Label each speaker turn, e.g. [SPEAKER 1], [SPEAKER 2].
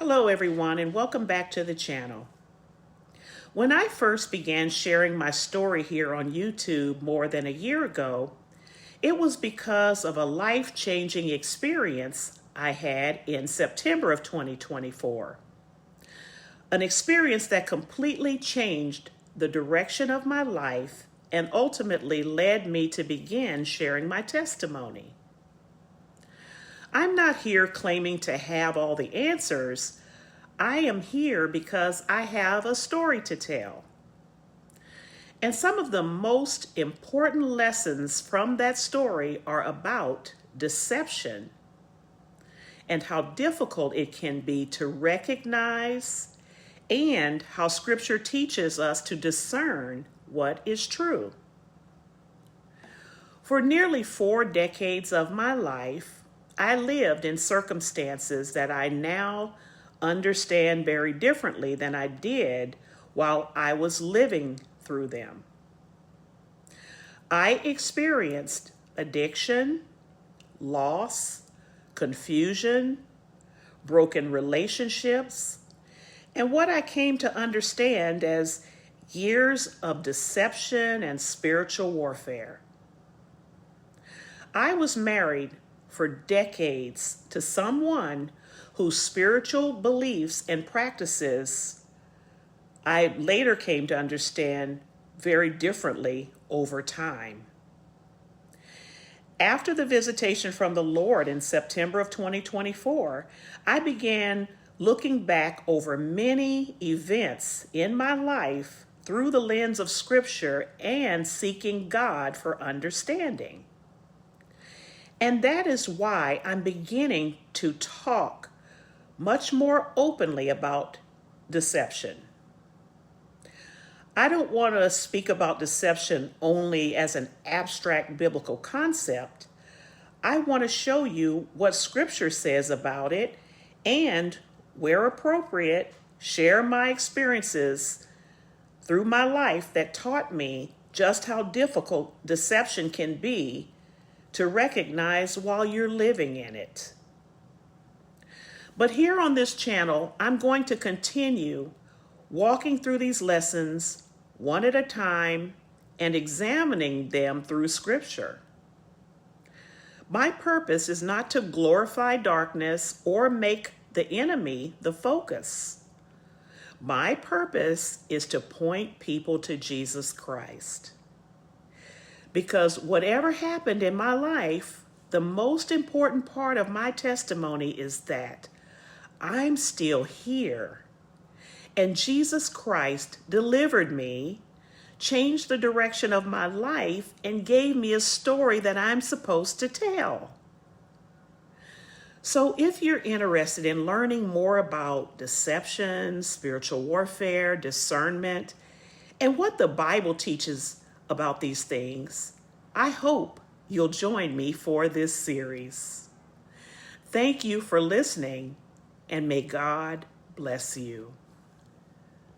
[SPEAKER 1] Hello everyone and welcome back to the channel. When I first began sharing my story here on YouTube more than a year ago, it was because of a life-changing experience I had in September of 2024. An experience that completely changed the direction of my life and ultimately led me to begin sharing my testimony. I'm not here claiming to have all the answers. I am here because I have a story to tell. And some of the most important lessons from that story are about deception and how difficult it can be to recognize, and how Scripture teaches us to discern what is true. For nearly 4 decades of my life, I lived in circumstances that I now understand very differently than I did while I was living through them. I experienced addiction, loss, confusion, broken relationships, and what I came to understand as years of deception and spiritual warfare. I was married for decades to someone whose spiritual beliefs and practices I later came to understand very differently over time. After the visitation from the Lord in September of 2024, I began looking back over many events in my life through the lens of Scripture and seeking God for understanding. And that is why I'm beginning to talk much more openly about deception. I don't want to speak about deception only as an abstract biblical concept. I want to show you what Scripture says about it and, where appropriate, share my experiences through my life that taught me just how difficult deception can be to recognize while you're living in it. But here on this channel, I'm going to continue walking through these lessons one at a time and examining them through Scripture. My purpose is not to glorify darkness or make the enemy the focus. My purpose is to point people to Jesus Christ. Because whatever happened in my life, the most important part of my testimony is that I'm still here. And Jesus Christ delivered me, changed the direction of my life, and gave me a story that I'm supposed to tell. So if you're interested in learning more about deception, spiritual warfare, discernment, and what the Bible teaches about these things, I hope you'll join me for this series. Thank you for listening, and may God bless you.